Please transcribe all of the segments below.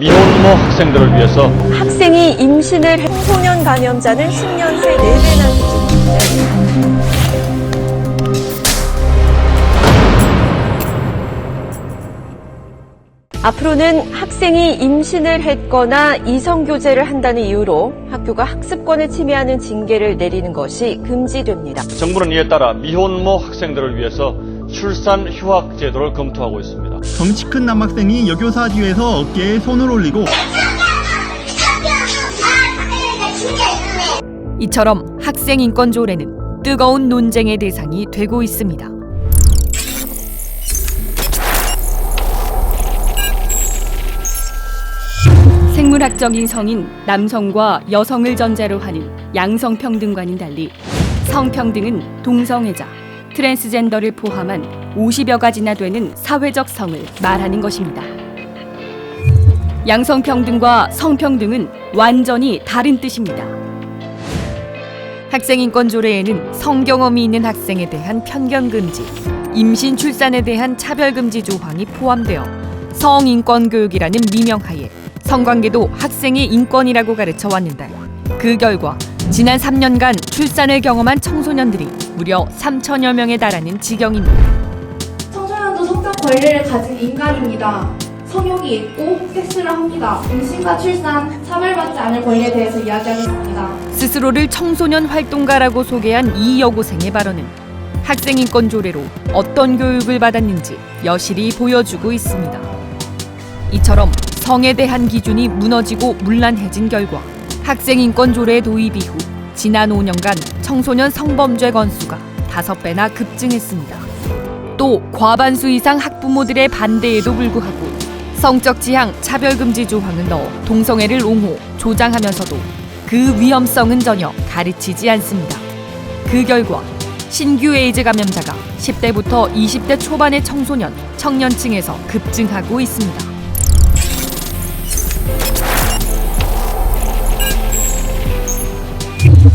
미혼모 학생들을 위해서 학생이 임신을 해 청소년 감염자는 10년 새 4배나 수준인데 앞으로는 학생이 임신을 했거나 이성교제를 한다는 이유로 학교가 학습권을 침해하는 징계를 내리는 것이 금지됩니다. 정부는 이에 따라 미혼모 학생들을 위해서 출산 휴학 제도를 검토하고 있습니다. 덩치 큰 남학생이 여교사 뒤에서 어깨에 손을 올리고 이처럼 학생 인권 조례는 뜨거운 논쟁의 대상이 되고 있습니다. 생물학적인 성인 남성과 여성을 전제로 하는 양성평등과는 달리 성평등은 동성애자, 트랜스젠더를 포함한 50여 가지나 되는 사회적 성을 말하는 것입니다. 양성평등과 성평등은 완전히 다른 뜻입니다. 학생인권조례에는 성경험이 있는 학생에 대한 편견 금지, 임신 출산에 대한 차별 금지 조항이 포함되어 성인권교육이라는 미명하에 성관계도 학생의 인권이라고 가르쳐 왔는데 그 결과 지난 3년간 출산을 경험한 청소년들이 무려 3천여 명에 달하는 지경입니다. 청소년도 성적 권리를 가진 인간입니다. 성욕이 있고 섹스를 합니다. 임신과 출산, 차별받지 않을 권리에 대해서 이야기하겠습니다. 스스로를 청소년 활동가라고 소개한 이 여고생의 발언은 학생인권 조례로 어떤 교육을 받았는지 여실히 보여주고 있습니다. 이처럼 성에 대한 기준이 무너지고 문란해진 결과 학생인권 조례 도입 이후 지난 5년간 청소년 성범죄 건수가 5배나 급증했습니다. 또 과반수 이상 학부모들의 반대에도 불구하고 성적 지향 차별금지 조항을 넣어 동성애를 옹호, 조장하면서도 그 위험성은 전혀 가르치지 않습니다. 그 결과 신규 에이즈 감염자가 10대부터 20대 초반의 청소년, 청년층에서 급증하고 있습니다.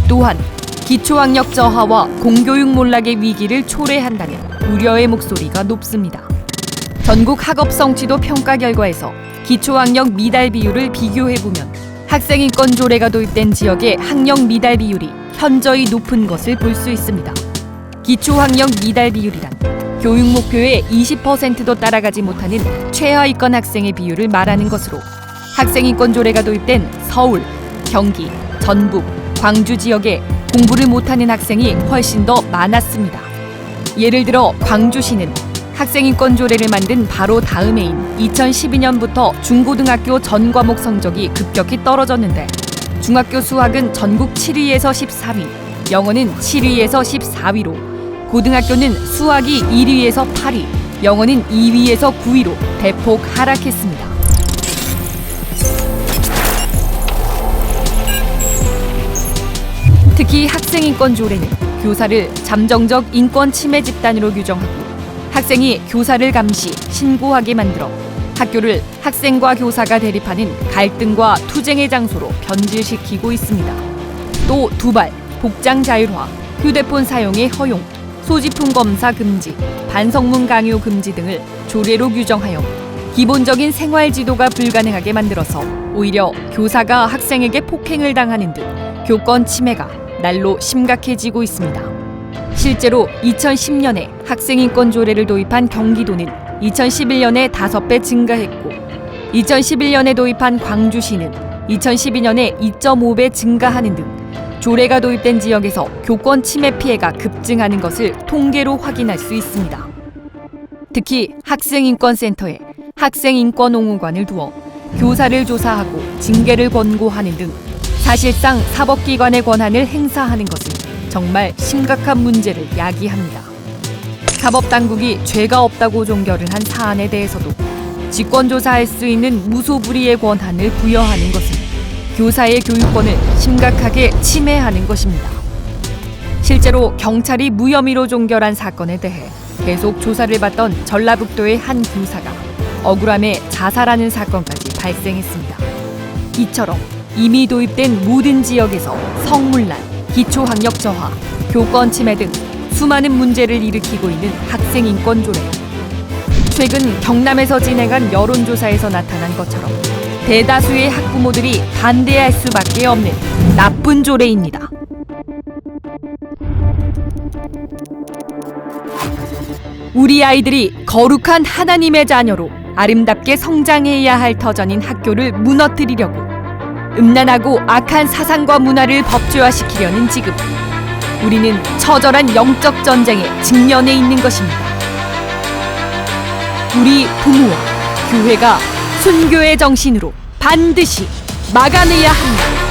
또한 기초학력 저하와 공교육 몰락의 위기를 초래한다는 우려의 목소리가 높습니다. 전국 학업 성취도 평가 결과에서 기초학력 미달 비율을 비교해보면 학생인권 조례가 도입된 지역의 학력 미달 비율이 현저히 높은 것을 볼 수 있습니다. 기초학력 미달 비율이란 교육 목표의 20%도 따라가지 못하는 최하위권 학생의 비율을 말하는 것으로 학생인권 조례가 도입된 서울, 경기, 전북, 광주 지역에 공부를 못하는 학생이 훨씬 더 많았습니다. 예를 들어 광주시는 학생인권 조례를 만든 바로 다음 해인 2012년부터 중고등학교 전 과목 성적이 급격히 떨어졌는데 중학교 수학은 전국 7위에서 13위, 영어는 7위에서 14위로 고등학교는 수학이 1위에서 8위, 영어는 2위에서 9위로 대폭 하락했습니다. 특히 학생인권 조례는 교사를 잠정적 인권 침해 집단으로 규정하고 학생이 교사를 감시, 신고하게 만들어 학교를 학생과 교사가 대립하는 갈등과 투쟁의 장소로 변질시키고 있습니다. 또 두발, 복장 자율화, 휴대폰 사용의 허용, 소지품 검사 금지, 반성문 강요 금지 등을 조례로 규정하여 기본적인 생활 지도가 불가능하게 만들어서 오히려 교사가 학생에게 폭행을 당하는 등 교권 침해가 날로 심각해지고 있습니다. 실제로 2010년에 학생인권 조례를 도입한 경기도는 2011년에 5배 증가했고 2011년에 도입한 광주시는 2012년에 2.5배 증가하는 등 조례가 도입된 지역에서 교권 침해 피해가 급증하는 것을 통계로 확인할 수 있습니다. 특히 학생인권센터에 학생인권옹호관을 두어 교사를 조사하고 징계를 권고하는 등 사실상 사법기관의 권한을 행사하는 것은 정말 심각한 문제를 야기합니다. 사법당국이 죄가 없다고 종결을 한 사안에 대해서도 직권조사할 수 있는 무소불위의 권한을 부여하는 것은 교사의 교육권을 심각하게 침해하는 것입니다. 실제로 경찰이 무혐의로 종결한 사건에 대해 계속 조사를 받던 전라북도의 한 교사가 억울함에 자살하는 사건까지 발생했습니다. 이처럼 이미 도입된 모든 지역에서 성문란, 기초학력 저하, 교권 침해 등 수많은 문제를 일으키고 있는 학생인권 조례. 최근 경남에서 진행한 여론조사에서 나타난 것처럼 대다수의 학부모들이 반대할 수밖에 없는 나쁜 조례입니다. 우리 아이들이 거룩한 하나님의 자녀로 아름답게 성장해야 할 터전인 학교를 무너뜨리려고 음란하고 악한 사상과 문화를 법제화시키려는 지금 우리는 처절한 영적 전쟁에 직면해 있는 것입니다. 우리 부모와 교회가 순교의 정신으로 반드시 막아내야 합니다.